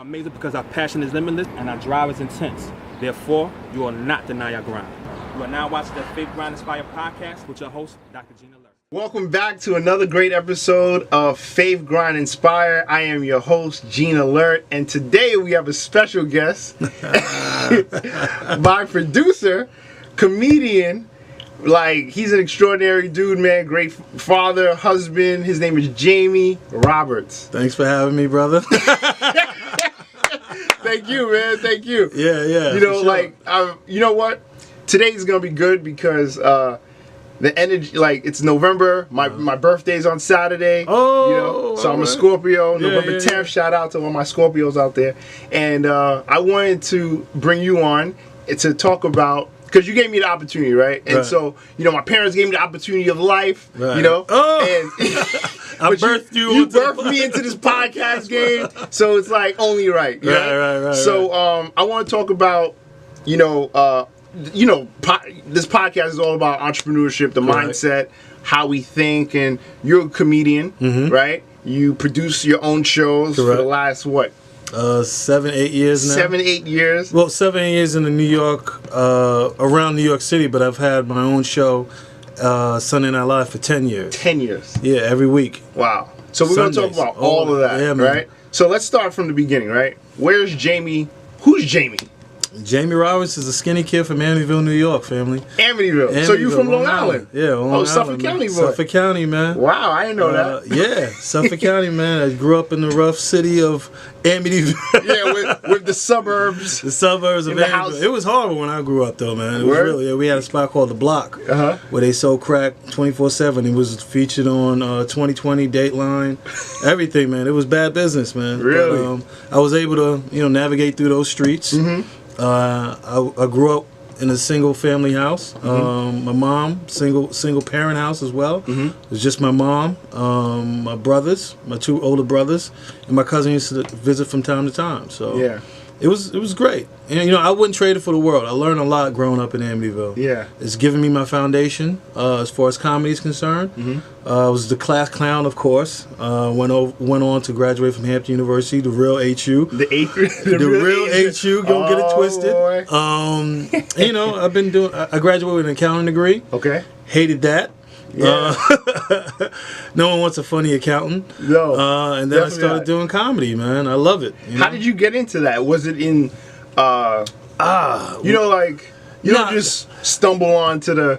are amazing because our passion is limitless and our drive is intense. Therefore, you will not deny your grind. You are now watching the Faith Grind Inspire podcast with your host, Dr. Gina Lurt. Welcome back to another great episode of Faith Grind Inspire. I am your host, Gina Lurt, and today we have a special guest, my producer, comedian. Like, he's an extraordinary dude, man. Great father, husband. His name is Jamie Roberts. Thanks for having me, brother. Thank you, man. Thank you. Yeah. You know, you know what? Today's gonna be good because the energy, like, it's November. My birthday's on Saturday. Oh, you know, so I'm a Scorpio. November 10th. Shout out to all my Scorpios out there. And I wanted to bring you on to talk about. Because you gave me the opportunity, right? And so, you know, my parents gave me the opportunity of life, you know? Oh! And I birthed you. You birthed me into this podcast game, so it's like only right. Right. So I want to talk about, this podcast is all about entrepreneurship, the mindset, how we think, and you're a comedian, right? You produce your own shows for the last, 7, 8 years now. 7, 8 years. Well, 7, 8 years in the New York, around New York City, but I've had my own show, Sunday Night Live, for 10 years. 10 years. Yeah, every week. Wow. So we're going to talk about all of that, right? So let's start from the beginning, right? Where's Jamie? Who's Jamie? Jamie Roberts is a skinny kid from Amityville, New York, family. Amityville. So you from Long Island? Yeah, Long Island. Suffolk County, boy. Suffolk County, man. Wow, I didn't know that. Yeah, Suffolk County, man. I grew up in the rough city of Amityville. Yeah, with the suburbs. The suburbs of Amityville. It was horrible when I grew up, though, man. It was really. We had a spot called The Block, where they sold crack 24/7. It was featured on 2020, Dateline, everything, man. It was bad business, man. Really? But, I was able to, navigate through those streets. I grew up in a single family house. My mom, single parent house as well. It was just my mom, my brothers, my 2 older brothers, and my cousin used to visit from time to time. So it was great. And I wouldn't trade it for the world. I learned a lot growing up in Amityville. Yeah, it's given me my foundation as far as comedy is concerned. I was the class clown, of course. Went on to graduate from Hampton University, the real HU. The real HU. Don't get it twisted. I've been doing. I graduated with an accounting degree. Okay. Hated that. Yeah. No one wants a funny accountant. No. And then I started doing comedy, man. I love it. How did you get into that? Was it in you don't just stumble onto the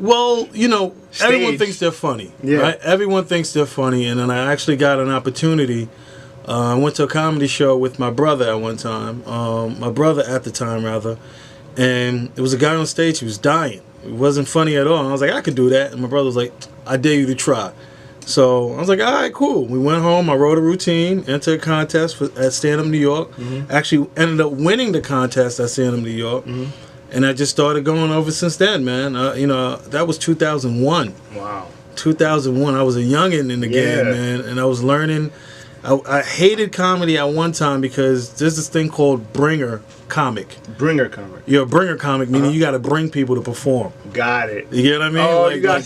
stage. Everyone thinks they're funny. Yeah. Right? Everyone thinks they're funny, and then I actually got an opportunity. I went to a comedy show with my brother at one time. My brother at the time, rather. And there was a guy on stage, he was dying. It wasn't funny at all. And I was like, I could do that. And my brother was like, I dare you to try. So I was like, all right, cool. We went home. I wrote a routine, entered a contest at Stand Up New York. Actually ended up winning the contest at Stand Up New York. And I just started going over since then, man. That was 2001. Wow. 2001. I was a youngin' in the game, man. And I was learning. I hated comedy at one time because there's this thing called bringer comic. Bringer comic. You're a bringer comic, meaning you got to bring people to perform. Got it. You get what I mean? Oh, you got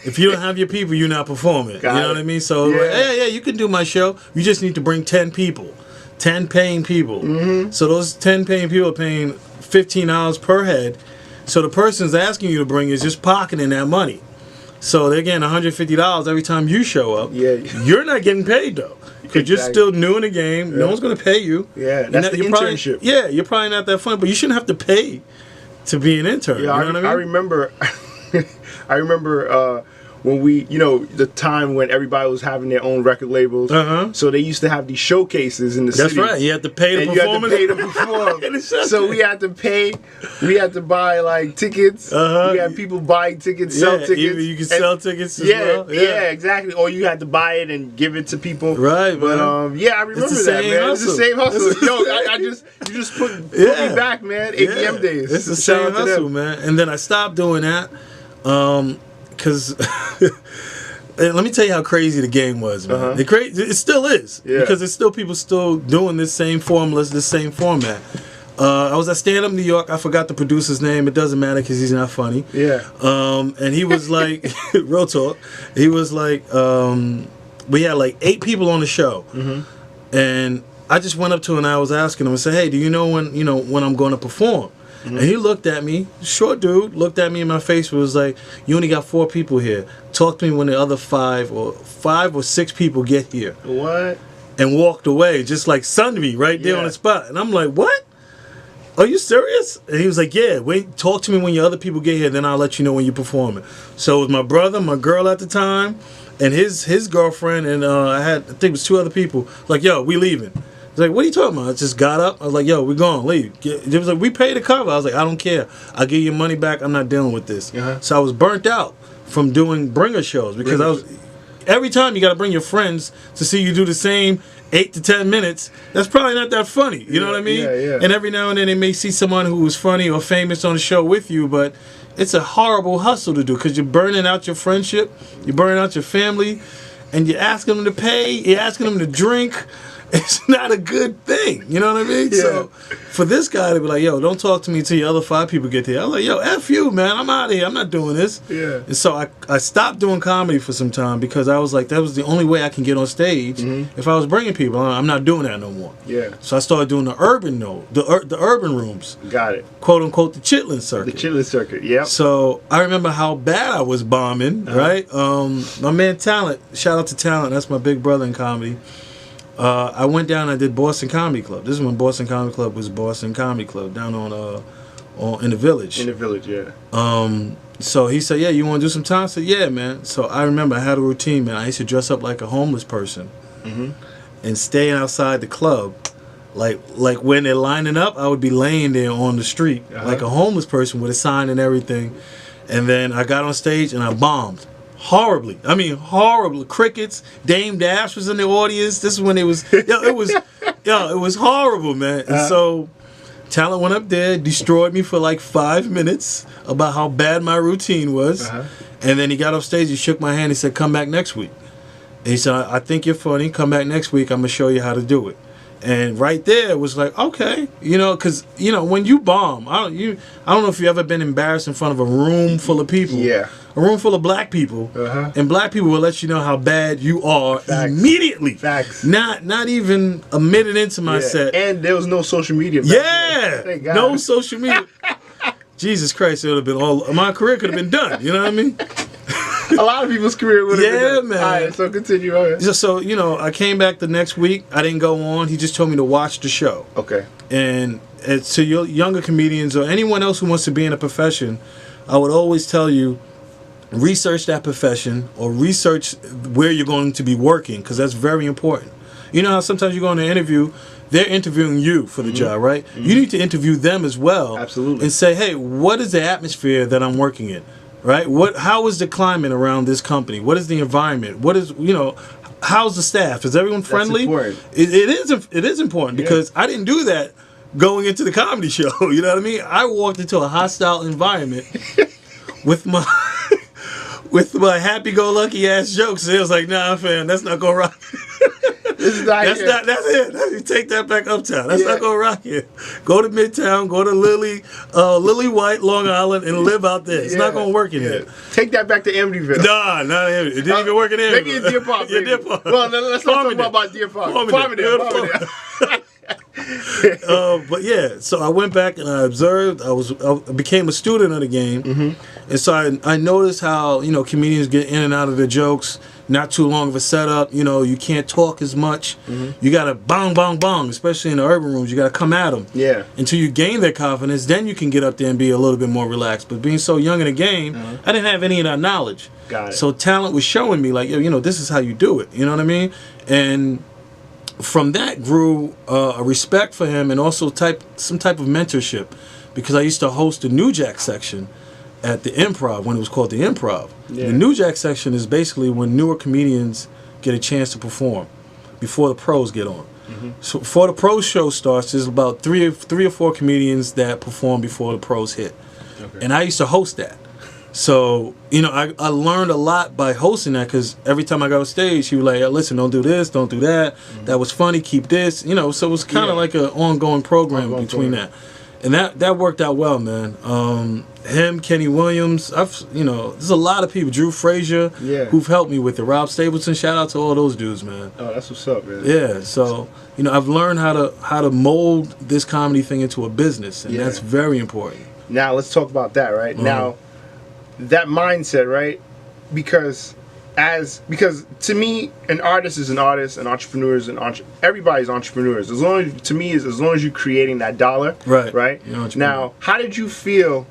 If you don't have your people, you're not performing. You know what I mean? So, you can do my show. You just need to bring 10 people. 10 paying people. So those 10 paying people are paying $15 per head. So the person's asking you to bring is just pocketing that money. So they're getting $150 every time you show up. Yeah. You're not getting paid, though. Because you're still new in the game. No one's going to pay you. Yeah, that's the internship. You're probably not that fun, but you shouldn't have to pay to be an intern. Yeah, you know what I mean? I remember when we, the time when everybody was having their own record labels. So they used to have these showcases in the city. That's right. You had to pay to perform. You had to pay to perform. So we had to pay. We had to buy like tickets. We had people buying tickets, sell tickets. You could sell tickets as well. Yeah, exactly. Or you had to buy it and give it to people. Right, but I remember that, man. It's the same hustle. You just put me back, man. ABM days. It's the same hustle, man. And then I stopped doing that. Because let me tell you how crazy the game was, man. It still is, because there's still people still doing this same formulas, this same format. I was at Stand Up New York. I forgot the producer's name. It doesn't matter because he's not funny. Yeah. And he was like, real talk. He was like, we had like 8 people on the show, and I just went up to him and I was asking him and said, hey, do you know when I'm going to perform? And he looked at me, short dude, looked at me in my face and was like, you only got 4 people here. Talk to me when the other 5 or 6 people get here. What? And walked away, just like sunned me right there on the spot. And I'm like, what? Are you serious? And he was like, yeah, wait, talk to me when your other people get here, then I'll let you know when you're performing. So it was my brother, my girl at the time, and his girlfriend, and I think it was 2 other people. Like, yo, we leaving. He's like, what are you talking about? I just got up. I was like, yo, we're going, leave. It was like, we paid the cover. I was like, I don't care. I'll give you your money back. I'm not dealing with this. So I was burnt out from doing bringer shows because I was, every time you got to bring your friends to see you do the same 8 to 10 minutes. That's probably not that funny. You know what I mean? Yeah. And every now and then they may see someone who was funny or famous on the show with you, but it's a horrible hustle to do because you're burning out your friendship, you're burning out your family, and you're asking them to pay, you're asking them to drink. It's not a good thing. You know what I mean? Yeah. So for this guy to be like, yo, don't talk to me till your other 5 people get there. I was like, yo, F you, man. I'm out of here. I'm not doing this. Yeah. And so I stopped doing comedy for some time because I was like, that was the only way I can get on stage if I was bringing people. I'm not doing that no more. Yeah. So I started doing the the urban rooms. Got it. Quote unquote the Chitlin circuit. The Chitlin circuit. Yep. So I remember how bad I was bombing, right? My man Talent, shout out to Talent, that's my big brother in comedy. I went down and I did Boston Comedy Club. This is when Boston Comedy Club was Boston Comedy Club down on in the Village. In the Village, yeah. So he said, yeah, you want to do some time? I said, yeah, man. So I remember I had a routine, man. I used to dress up like a homeless person and stay outside the club. Like when they're lining up, I would be laying there on the street like a homeless person with a sign and everything. And then I got on stage and I bombed. Horribly. I mean, horrible. Crickets. Dame Dash was in the audience. This is when it was, it was horrible, man. And so Talent went up there, destroyed me for like 5 minutes about how bad my routine was. And then he got off stage, he shook my hand, he said, come back next week. And he said, I think you're funny. Come back next week. I'm going to show you how to do it. And right there it was like, okay, because when you bomb, I don't know if you ever been embarrassed in front of a room full of people. Yeah. A room full of black people, and black people will let you know how bad you are immediately. Facts. Not even a minute into my set. And there was no social media. No social media. Jesus Christ, it would have been my career could have been done. You know what I mean? A lot of people's career would have been done. Man. All right, so continue. Okay. So, I came back the next week. I didn't go on. He just told me to watch the show. Okay. And to your younger comedians or anyone else who wants to be in a profession, I would always tell you, research that profession or research where you're going to be working because that's very important. You know how sometimes you go on an interview, they're interviewing you for the job, right? You need to interview them as well. Absolutely. And say, hey, what is the atmosphere that I'm working in? Right? How is the climate around this company? What is the environment? What is, how's the staff? Is everyone friendly? That's important. It is important because I didn't do that going into the comedy show. You know what I mean? I walked into a hostile environment with my happy-go-lucky ass jokes. And it was like, nah, fam, that's not gonna rock. That's it. You take that back uptown. That's not gonna rock here. Go to Midtown, go to Lily White, Long Island, and live out there. It's not gonna work in here. Take that back to Amityville. Nah, not Amityville. It didn't even work in Amityville. Maybe in Deer Park. Yeah, Deer Park. Well, let's not talk about Deer Park. Farmingdale. But yeah, so I went back and I observed. I became a student of the game, and so I noticed how comedians get in and out of their jokes. Not too long of a setup. You can't talk as much. You gotta bong bong bong, especially in the urban rooms. You gotta come at them. Yeah. Until you gain their confidence, then you can get up there and be a little bit more relaxed. But being so young in the game, I didn't have any of that knowledge. Got it. So Talent was showing me like, this is how you do it. You know what I mean? And from that grew a respect for him and also some type of mentorship because I used to host the New Jack section at the Improv when it was called the Improv. Yeah. The New Jack section is basically when newer comedians get a chance to perform before the pros get on. So before the pros show starts, there's about three or four comedians that perform before the pros hit. Okay. And I used to host that. So, I learned a lot by hosting that because every time I got on stage, he was like, listen, don't do this, don't do that. That was funny, keep this. So it was kind of like an ongoing program between that. And that worked out well, man. Him, Kenny Williams, there's a lot of people, Drew Frazier, who've helped me with it. Rob Stapleton, shout out to all those dudes, man. Oh, that's what's up, man. Yeah, so I've learned how to mold this comedy thing into a business, and that's very important. Now let's talk about that, right? Now, that mindset, right? Because to me, an artist is an artist, an entrepreneur is everybody's entrepreneurs. As long as you're creating that dollar, right? Now, how did you feel?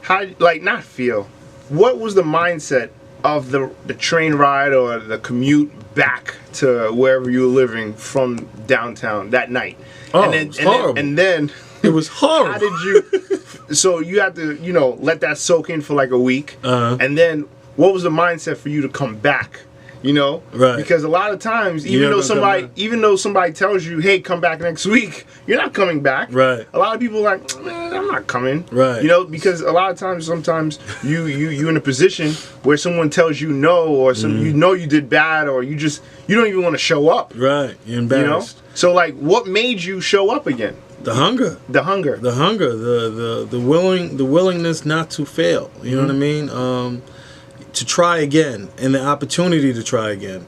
What was the mindset of the train ride or the commute back to wherever you were living from downtown that night? Oh, it was horrible. And then it was horrible. How did you? So you had to, let that soak in for like a week, and then what was the mindset for you to come back? Right? Because a lot of times, even though somebody tells you, "Hey, come back next week," you're not coming back. Right. A lot of people are like, "Man, I'm not coming." Right. Because a lot of times, sometimes you in a position where someone tells you no, or you did bad, or you don't even want to show up. Right. You're embarrassed. So what made you show up again? The hunger. The hunger. The willingness not to fail. You know what I mean? To try again, and the opportunity to try again.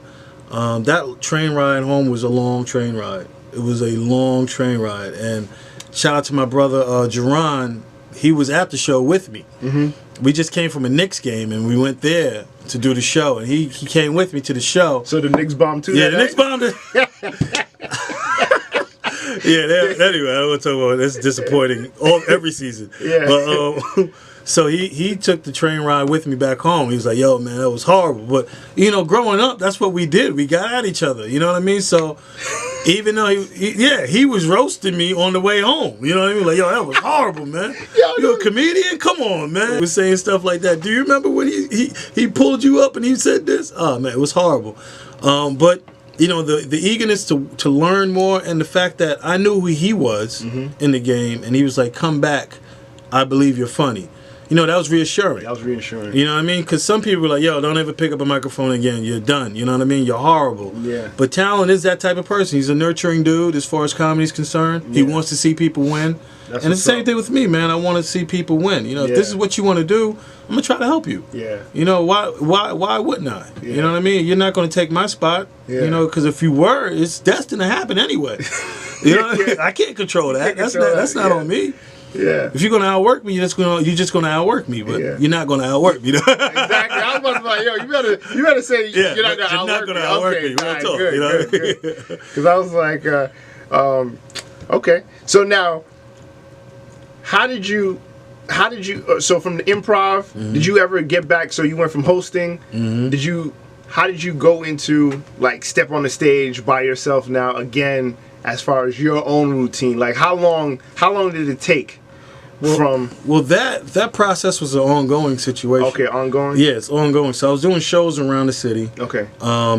That train ride home was a long train ride. It was a long train ride, and shout out to my brother Jerron. He was at the show with me. We just came from a Knicks game, and we went there to do the show, and he came with me to the show. So the Knicks bombed too. Yeah, the Knicks bombed it. Anyway, I don't want to talk about it. That's disappointing every season. Yeah. But so he took the train ride with me back home. He was like, "Yo, man, that was horrible." But growing up, that's what we did. We got at each other. You know what I mean? So even though he was roasting me on the way home. You know what I mean? Like, "Yo, that was horrible, man. You a comedian? Come on, man." He was saying stuff like that. Do you remember when he pulled you up and he said this? Oh man, it was horrible. But the eagerness to learn more, and the fact that I knew who he was in the game, and he was like, "Come back. I believe you're funny." That was reassuring. You know what I mean? Because some people are like, "Yo, don't ever pick up a microphone again. You're done." You know what I mean? You're horrible. Yeah. But Talon is that type of person. He's a nurturing dude as far as comedy is concerned. Yeah. He wants to see people win. And it's the same thing with me, man. I want to see people win. If this is what you want to do, I'm going to try to help you. Yeah. Why wouldn't I? Yeah. You know what I mean? You're not going to take my spot. Yeah. Because if you were, it's destined to happen anyway. I can't control that. That's not on me. Yeah. If you're gonna outwork me, you're just gonna outwork me, but you're not gonna outwork me. Exactly. I was about to be like, "Yo, you better say you're not gonna outwork me." Okay, good. Because I was like, okay. So now, how did you? So from the improv, did you ever get back? So you went from hosting. How did you go into step on the stage by yourself now again? As far as your own routine, how long did it take? That process was an ongoing situation. Okay, ongoing? Yeah, it's ongoing. So I was doing shows around the city. Okay.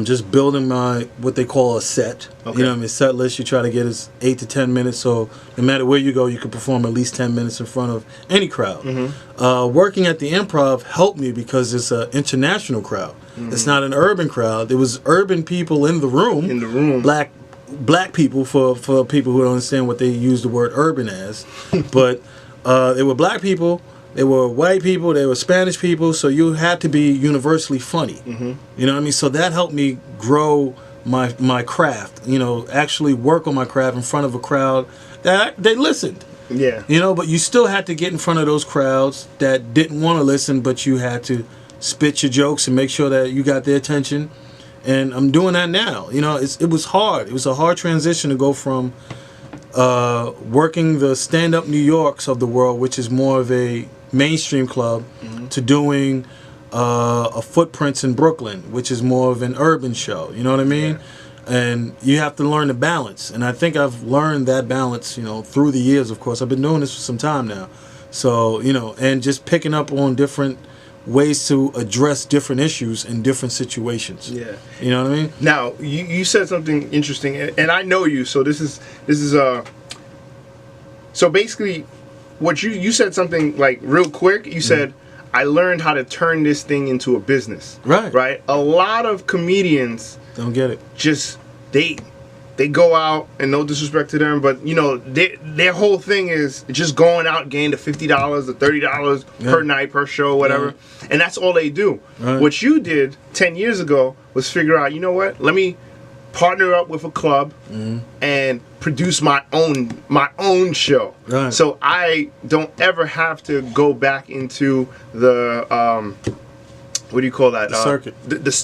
Just building what they call a set. Okay. You know what I mean? Set list, you try to get is 8 to 10 minutes, so no matter where you go, you can perform at least 10 minutes in front of any crowd. Working at the Improv helped me because it's an international crowd. It's not an urban crowd. There was urban people in the room. Black people, for people who don't understand what they use the word urban as. But they were black people, they were white people, they were Spanish people, so you had to be universally funny. You know what I mean? So that helped me grow my craft, actually work on my craft in front of a crowd that they listened. Yeah. But you still had to get in front of those crowds that didn't want to listen, but you had to spit your jokes and make sure that you got their attention. And I'm doing that now. It was hard. It was a hard transition to go from working the stand-up New Yorks of the world, which is more of a mainstream club, to doing a Footprints in Brooklyn, which is more of an urban show. You know what I mean? Yeah. And you have to learn the balance. And I think I've learned that balance, through the years, of course. I've been doing this for some time now. So, and just picking up on different ways to address different issues in different situations. Yeah. You know what I mean? Now, you said something interesting, and I know you, so this is so basically what you said something real quick. You said, I learned how to turn this thing into a business. Right. A lot of comedians don't get it. Just they they go out, and no disrespect to them, but you know, their whole thing is just going out, getting the $50 or $30 per night, per show, whatever, and that's all they do. Right. What you did 10 years ago was figure out, you know what? Let me partner up with a club and produce my own show. Right. So I don't ever have to go back into the what do you call that? Circuit.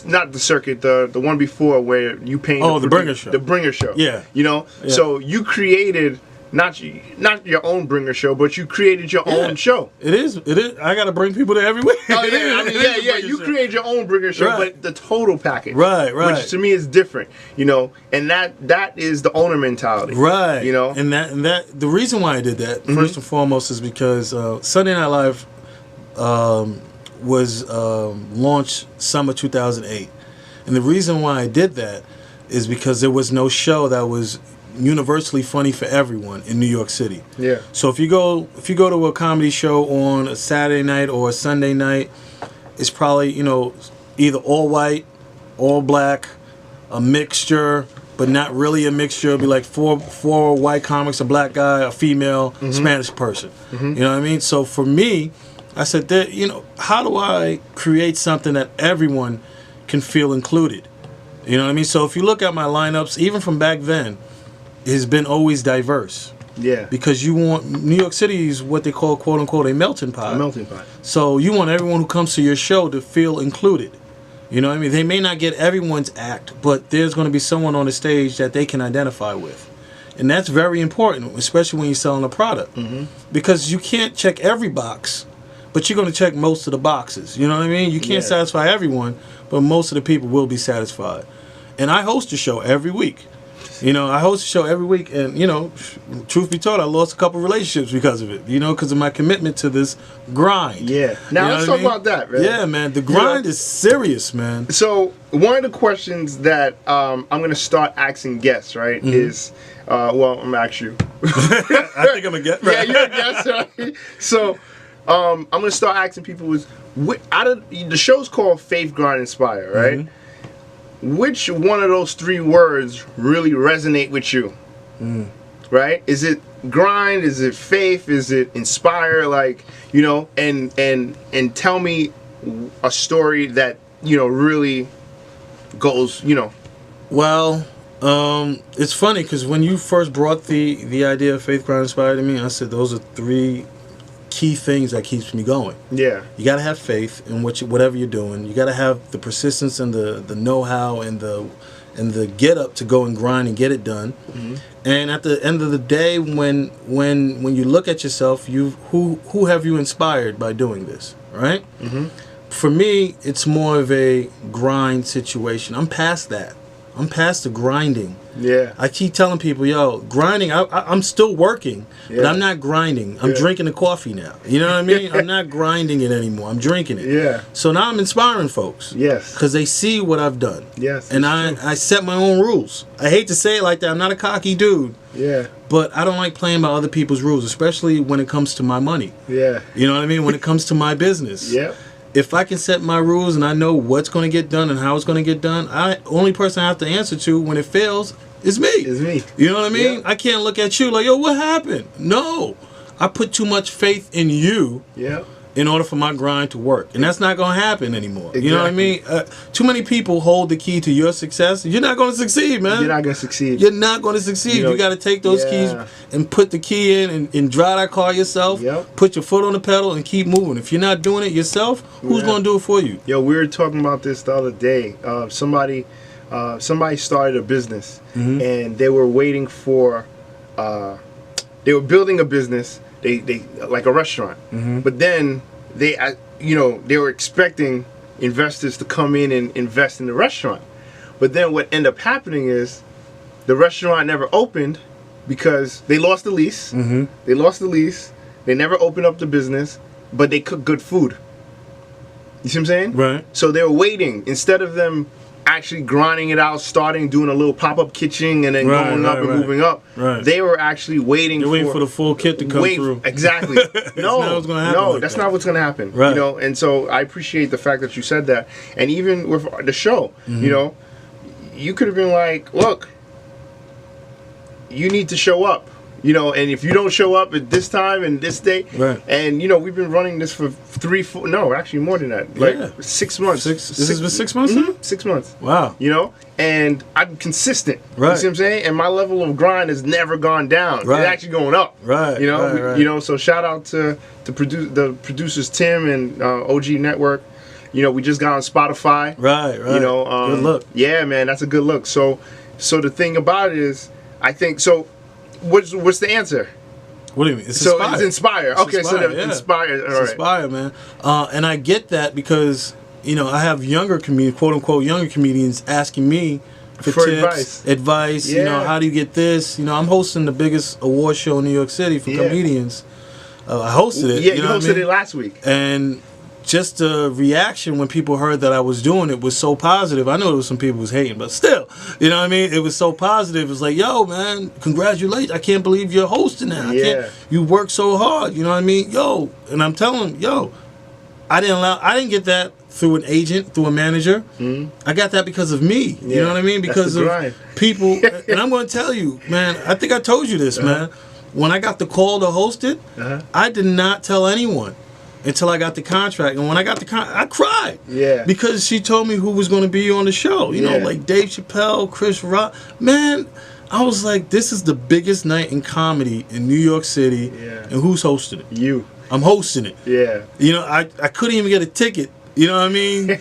Not the circuit. The one before where you paint. Oh, the Bringer Show. The Bringer Show. Yeah. You know. Yeah. So you created not your own Bringer Show, but you created your own show. It is. I got to bring people there every week. Oh yeah, I mean, yeah. You created your own Bringer Show, Right. but the total package, Right. which to me is different. You know, and that is the owner mentality. Right. You know, and that the reason why I did that first and foremost is because Sunday Night Live was launched summer 2008, and the reason why I did that is because there was no show that was universally funny for everyone in New York City. Yeah. So if you go to a comedy show on a Saturday night or a Sunday night, it's probably, you know, either all white, all black, a mixture, but not really a mixture. It'll be like four white comics, a black guy, a female, Spanish person. You know what I mean? So for me, I said, you know, how do I create something that everyone can feel included? You know what I mean? So if you look at my lineups, even from back then, it has been always diverse. Yeah. Because you want, New York City is what they call, quote unquote, a melting pot. A melting pot. So you want everyone who comes to your show to feel included. You know what I mean? They may not get everyone's act, but there's going to be someone on the stage that they can identify with. And that's very important, especially when you're selling a product. Because you can't check every box, but you're going to check most of the boxes. You know what I mean? You can't satisfy everyone, but most of the people will be satisfied. And I host a show every week. You know, I host a show every week, and, you know, truth be told, I lost a couple relationships because of it, you know, because of my commitment to this grind. Yeah. Now, You know let's what I talk mean? about that, man. Yeah, man. The grind is serious, man. So, one of the questions that I'm going to start asking guests, right, is, well, I'm going to ask you. I think I'm a guest. Yeah, you're a guest, right? So, I'm going to start asking people is, out of the show's called Faith, Grind, Inspire, right? Which one of those three words really resonate with you? Right? Is it grind? Is it faith? Is it inspire? Like, you know, and tell me a story that, you know, really goes, you know. Well, it's funny because when you first brought the idea of Faith, Grind, Inspire to me, I said those are three key things that keeps me going. Yeah. You got to have faith in whatever you're doing. You got to have the persistence and the know-how and the get up to go and grind and get it done. And at the end of the day, when you look at yourself, who have you inspired by doing this, right? For me, it's more of a grind situation. I'm past that. I'm past the grinding. Yeah. I keep telling people, yo, grinding, I'm still working, but I'm not grinding. I'm drinking the coffee now. You know what I mean? I'm not grinding it anymore. I'm drinking it. Yeah. So now I'm inspiring folks. Yes. Because they see what I've done. Yes. And I set my own rules. I hate to say it like that. I'm not a cocky dude. Yeah. But I don't like playing by other people's rules, especially when it comes to my money. Yeah. You know what I mean? When it comes to my business. Yep. If I can set my rules and I know what's going to get done and how it's going to get done, only person I have to answer to when it fails is me. Is me. You know what I mean? Yep. I can't look at you like, yo, what happened? No. I put too much faith in you Yep. in order for my grind to work. And that's not going to happen anymore. You know what I mean? Too many people hold the key to your success. You're not going to succeed, man. You're not going to succeed. You're not going to succeed. You know, You got to take those keys and put the key in and drive that car yourself. Yep. Put your foot on the pedal and keep moving. If you're not doing it yourself, who's going to do it for you? Yo, we were talking about this the other day. Somebody started a business, and they were waiting for. They were building a business. They like a restaurant, but then they were expecting investors to come in and invest in the restaurant, but then what ended up happening is the restaurant never opened because they lost the lease. They lost the lease. They never opened up the business, but they cooked good food. You see what I'm saying? Right. So they were waiting instead of them actually grinding it out, doing a little pop-up kitchen and then going up and moving up. Right. They were actually waiting. You're waiting for the full kit to come through. Exactly. No, not what's gonna happen like that's that. not what's going to happen. Right. You know, and so I appreciate the fact that you said that. And even with the show, you know, you could have been like, look, you need to show up. You know, and if you don't show up at this time and this day, Right. and you know, we've been running this for 3, 4, no, actually more than that, like Yeah. 6 months. This has been 6 months now? 6 months. Wow. You know, and I'm consistent. Right. You see what I'm saying? And my level of grind has never gone down. Right. It's actually going up. Right, You know, right, right. you know. So shout out to the producers Tim and OG Network. You know, we just got on Spotify. Right. You know, good look. Yeah, man, that's a good look. So the thing about it is, I think so. What's the answer? What do you mean? It's So inspired. it's inspired. It's Okay, inspired, so the yeah. inspired. All It's right. inspired, man. And I get that because, you know, I have younger quote unquote younger comedians asking me for tips, advice. You know, Yeah. how do you get this? You know, I'm hosting the biggest award show in New York City for Yeah. comedians. I hosted it. Yeah, you you know what I hosted mean? it last week. And just the reaction when people heard that I was doing it was so positive. I know there was some people who was hating, but still, you know what I mean? It was so positive. It was like, yo, man, congratulations. I can't believe you're hosting now. Yeah. You work so hard. You know what I mean? Yo, and I'm telling them, yo, I didn't get that through an agent, through a manager. I got that because of me. You Yeah, know what I mean? that's Because the of grind. people. And I'm going to tell you, man, I think I told you this, man. When I got the call to host it, I did not tell anyone until I got the contract. And when I got the contract, I cried. Yeah. Because she told me who was going to be on the show. You know, Yeah. like Dave Chappelle, Chris Rock. Man, I was like, this is the biggest night in comedy in New York City. Yeah. And who's hosting it? You. I'm hosting it. Yeah. You know, I couldn't even get a ticket. You know what I mean?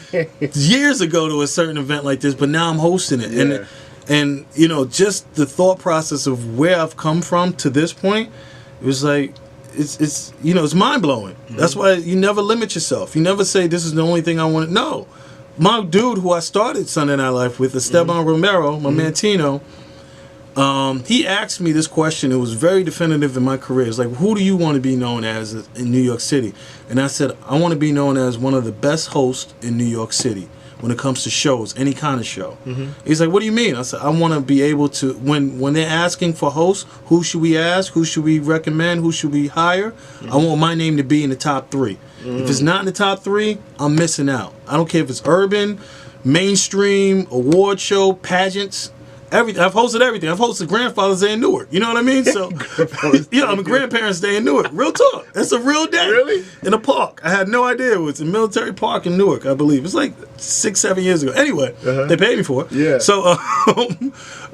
Years ago to a certain event like this, but now I'm hosting it. Yeah. And you know, just the thought process of where I've come from to this point, it was like, it's you know, it's mind blowing. That's why you never limit yourself. You never say this is the only thing I want to know. My dude who I started Sunday Night Live with, Esteban Romero, my man Tino, he asked me this question. It was very definitive in my career. It's like, who do you want to be known as in New York City? And I said, I want to be known as one of the best hosts in New York City when it comes to shows, any kind of show. He's like, what do you mean? I said, I want to be able to, when they're asking for hosts, who should we ask? Who should we recommend? Who should we hire? I want my name to be in the top 3. If it's not in the top 3, I'm missing out. I don't care if it's urban, mainstream, award show, pageants, everything. I've hosted everything. I've hosted Grandfather's Day in Newark. You know what I mean? So, you know, I'm a Grandparents' Day in Newark. Real talk. That's a real day. Really? In a park. I had no idea. It was a military park in Newark, I believe. It's like 6-7 years ago. Anyway, they paid me for it. Yeah. So,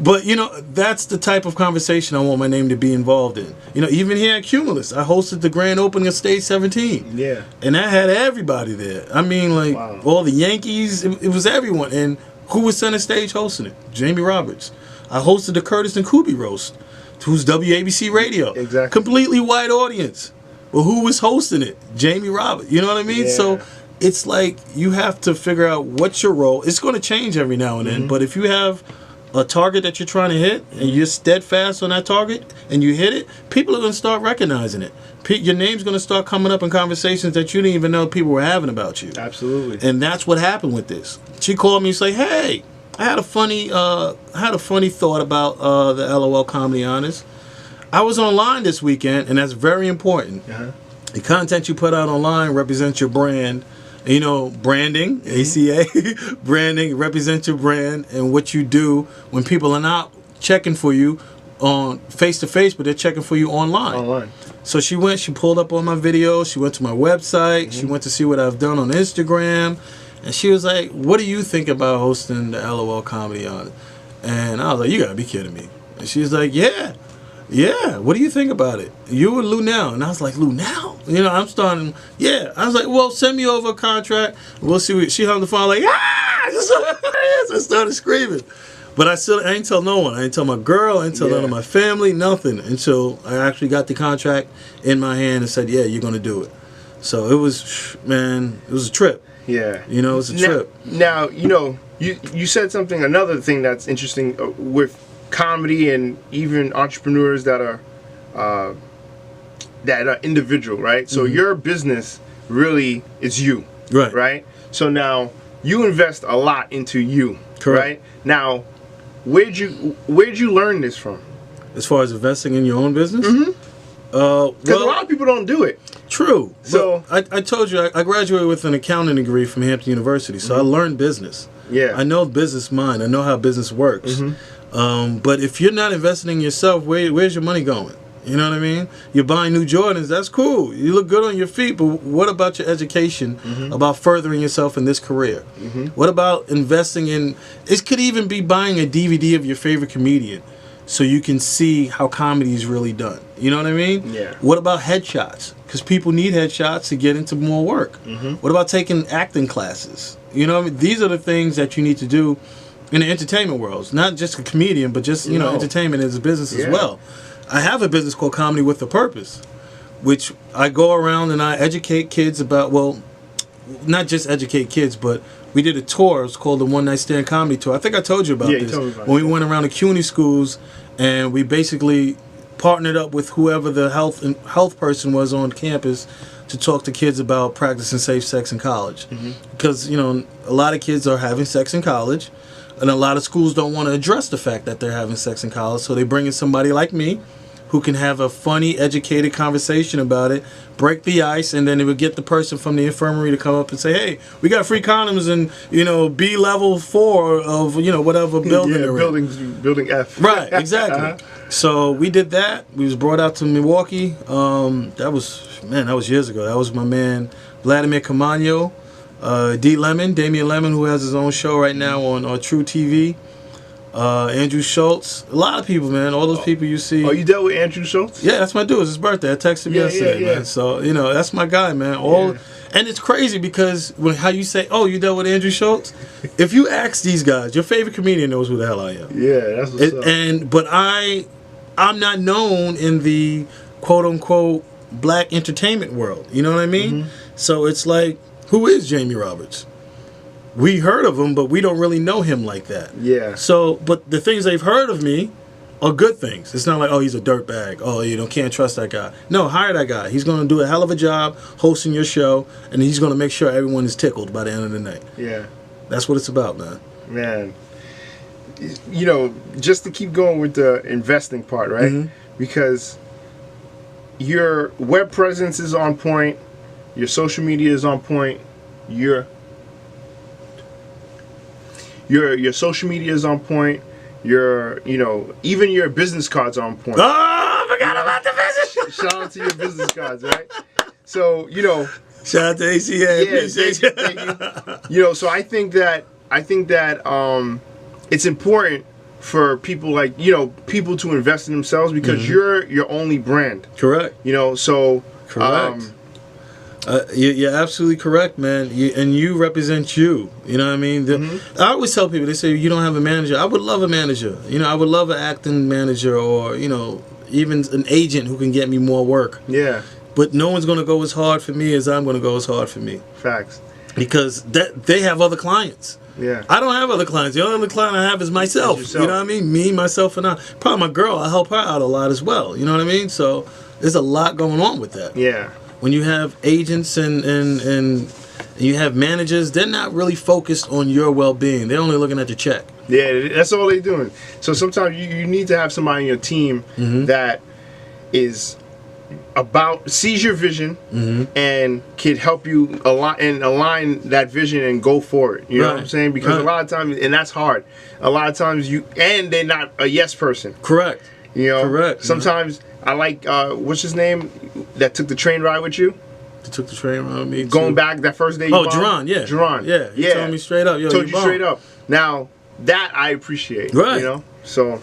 but, you know, that's the type of conversation I want my name to be involved in. You know, even here at Cumulus, I hosted the grand opening of Stage 17. Yeah. And I had everybody there. I mean, like, Wow. all the Yankees. It was everyone. And who was center stage hosting it? Jamie Roberts. I hosted the Curtis and Kubi roast, who's WABC Radio. Exactly. Completely white audience. But who was hosting it? Jamie Roberts. You know what I mean? Yeah. So it's like you have to figure out what's your role. It's going to change every now and then. But if you have a target that you're trying to hit and you're steadfast on that target and you hit it, people are going to start recognizing it. Your name's going to start coming up in conversations that you didn't even know people were having about you. Absolutely. And that's what happened with this. She called me and said, "Hey, I had a funny thought about the LOL Comedy Honors. I was online this weekend, and that's very important. The content you put out online represents your brand. You know, branding, ACA, branding represents your brand and what you do when people are not checking for you on face-to-face, but they're checking for you online. So she pulled up on my videos, she went to my website, she went to see what I've done on Instagram, and she was like, what do you think about hosting the LOL Comedy on? And I was like, you gotta be kidding me. And she was like, yeah, what do you think about it? You and Lou Now. And I was like, Lou Now? You know, I'm starting, yeah. I was like, well, send me over a contract, we'll see what, she hung the phone like, ah! I started screaming. But I ain't tell no one. I ain't tell my girl. I ain't tell none of my family. Nothing until I actually got the contract in my hand and said, "Yeah, you're gonna do it." So it was, man. It was a trip. Yeah. You know, it was a trip. Now, you know, you said something. Another thing that's interesting with comedy and even entrepreneurs that are individual, right? So your business really is you, Right. right? So now you invest a lot into you, Correct. right? Now, where'd you learn this from? As far as investing in your own business, Because a lot of people don't do it. True. So- But I told you I graduated with an accounting degree from Hampton University, so I learned business. Yeah. I know business mind. I know how business works. But if you're not investing in yourself, where's your money going? You know what I mean? You're buying new Jordans. That's cool. You look good on your feet. But what about your education? About furthering yourself in this career? What about investing in? It could even be buying a DVD of your favorite comedian, so you can see how comedy is really done. You know what I mean? Yeah. What about headshots? Because people need headshots to get into more work. What about taking acting classes? You know what I mean? These are the things that you need to do in the entertainment world. It's not just a comedian, but just, you know, entertainment is a business as well. I have a business called Comedy with a Purpose, which I go around and I educate kids about, well, not just educate kids, but we did a tour. It's called the One Night Stand Comedy Tour. I think I told you about this. You told me about when we went around the CUNY schools and we basically partnered up with whoever the health person was on campus to talk to kids about practicing safe sex in college. Because, you know, a lot of kids are having sex in college, and a lot of schools don't want to address the fact that they're having sex in college, so they bring in somebody like me who can have a funny, educated conversation about it, break the ice, and then it would get the person from the infirmary to come up and say, hey, we got free condoms in, you know, B level 4 of, you know, whatever building they're in. Building F. Right, exactly. So we did that. We was brought out to Milwaukee. That was years ago. That was my man Vladimir Camaño, Damian Lemon, who has his own show right now on True TV. Andrew Schultz, a lot of people, man. All those people you see. Oh, you dealt with Andrew Schultz? Yeah, that's my dude. It's his birthday. I texted him yesterday, man. So, you know, that's my guy, man. And it's crazy because how you say, oh, you dealt with Andrew Schultz? If you ask these guys, your favorite comedian knows who the hell I am. Yeah, that's what's up. But I'm not known in the quote unquote black entertainment world. You know what I mean? So it's like, who is Jamie Roberts? We heard of him, but we don't really know him like that. Yeah. So, but the things they've heard of me are good things. It's not like, oh, he's a dirtbag. Oh, you can't trust that guy. No, hire that guy. He's going to do a hell of a job hosting your show, and he's going to make sure everyone is tickled by the end of the night. Yeah. That's what it's about, man. Man. You know, just to keep going with the investing part, right? Because your web presence is on point, your social media is on point, your social media is on point, even your business cards are on point. Oh, I forgot about the business. Shout out to your business cards, right? So, shout out to ACA. Yeah, thank you. So I think that it's important for people people to invest in themselves because you're your only brand. Correct. Correct. You're absolutely correct, man. You represent you. You know what I mean? I always tell people, they say, you don't have a manager. I would love a manager. I would love an acting manager or, even an agent who can get me more work. Yeah. But no one's going to go as hard for me as I'm going to go as hard for me. Facts. Because they have other clients. Yeah. I don't have other clients. The only other client I have is myself. You know what I mean? Me, myself, and I. Probably my girl. I help her out a lot as well. You know what I mean? So there's a lot going on with that. Yeah. When you have agents and you have managers, they're not really focused on your well-being. They're only looking at your check. Yeah, that's all they're doing. So sometimes you need to have somebody on your team that is sees your vision and can help you align that vision and go for it. You know what I'm saying? Because a lot of times, and that's hard. A lot of times they're not a yes person. Correct. Correct. Sometimes I like what's his name that took the train ride with you. He took the train ride with me. Going back that first day. Jerron. Yeah. Jerron. Yeah. He told me straight up. Told you straight up. Now that I appreciate. Right. So.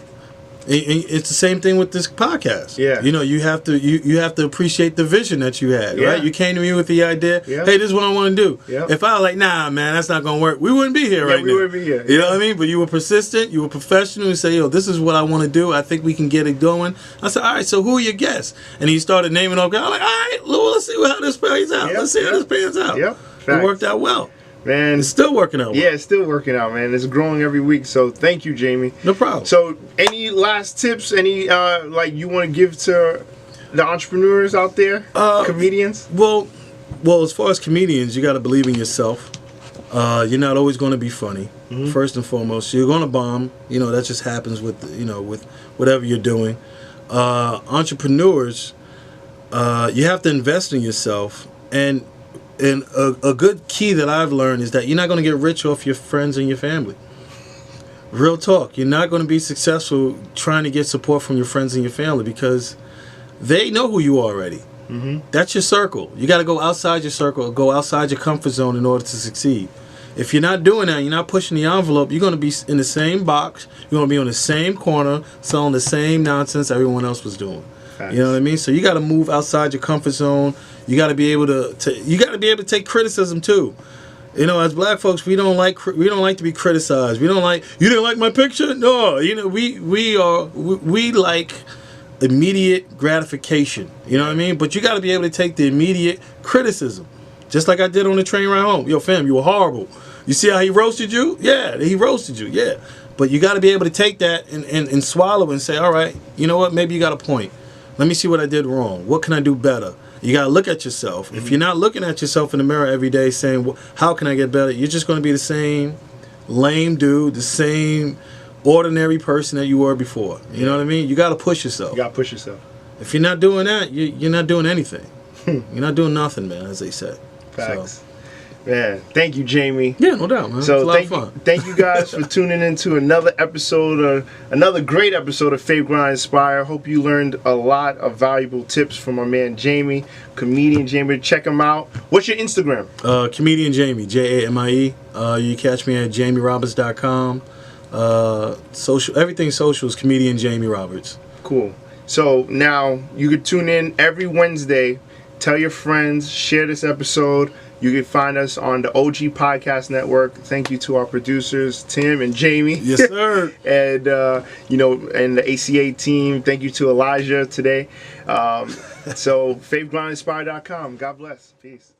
It's the same thing with this podcast. Yeah. You have to appreciate the vision that you had, right? You came to me with the idea, yeah. Hey, this is what I want to do. Yeah. If I was like, nah, man, that's not going to work, we wouldn't be here right now. We wouldn't be here. You know what I mean? But you were persistent, you were professional, you say, yo, this is what I want to do. I think we can get it going. I said, all right, so who are your guests? And he started naming off guys. I'm like, all right, let's see how this plays out. Let's see how this pans out. Yep. It worked out well. Man, it's still working out. Yeah, it's still working out, man. It's growing every week. So thank you, Jamie. No problem. So any last tips? Any you want to give to the entrepreneurs out there, comedians? Well, as far as comedians, you got to believe in yourself. You're not always going to be funny. First and foremost, you're going to bomb. That just happens with with whatever you're doing. Entrepreneurs, you have to invest in yourself and. And a good key that I've learned is that you're not going to get rich off your friends and your family. Real talk. You're not going to be successful trying to get support from your friends and your family because they know who you are already. That's your circle. You got to go outside your circle, go outside your comfort zone in order to succeed. If you're not doing that, you're not pushing the envelope, you're going to be in the same box, you're going to be on the same corner, selling the same nonsense everyone else was doing. Facts. You know what I mean? So you got to move outside your comfort zone. You got to be able to take criticism too. You know, as black folks, we don't like to be criticized. We don't like, you didn't like my picture? No, you know, we like immediate gratification. You know what I mean? But you got to be able to take the immediate criticism. Just like I did on the train ride home. Yo, fam, you were horrible. You see how he roasted you? Yeah, he roasted you. Yeah. But you got to be able to take that and swallow and say, all right, you know what? Maybe you got a point. Let me see what I did wrong. What can I do better? You got to look at yourself. If you're not looking at yourself in the mirror every day saying, well, how can I get better? You're just going to be the same lame dude, the same ordinary person that you were before. You know what I mean? You got to push yourself. You got to push yourself. If you're not doing that, you're not doing anything. You're not doing nothing, man, as they say. Facts. So. Man, thank you, Jamie. Yeah, no doubt, man. So it's a lot of fun. Thank you guys for tuning in to another great episode of Faith Grind Inspire. Hope you learned a lot of valuable tips from my man Jamie, comedian Jamie. Check him out. What's your Instagram? Comedian Jamie, Jamie. You catch me at jamieroberts.com. Everything social is comedian Jamie Roberts. Cool. So now you can tune in every Wednesday. Tell your friends, share this episode. You can find us on the OG Podcast Network. Thank you to our producers, Tim and Jamie. Yes, sir. And, and the ACA team. Thank you to Elijah today. So, faithgrindinspire.com. God bless. Peace.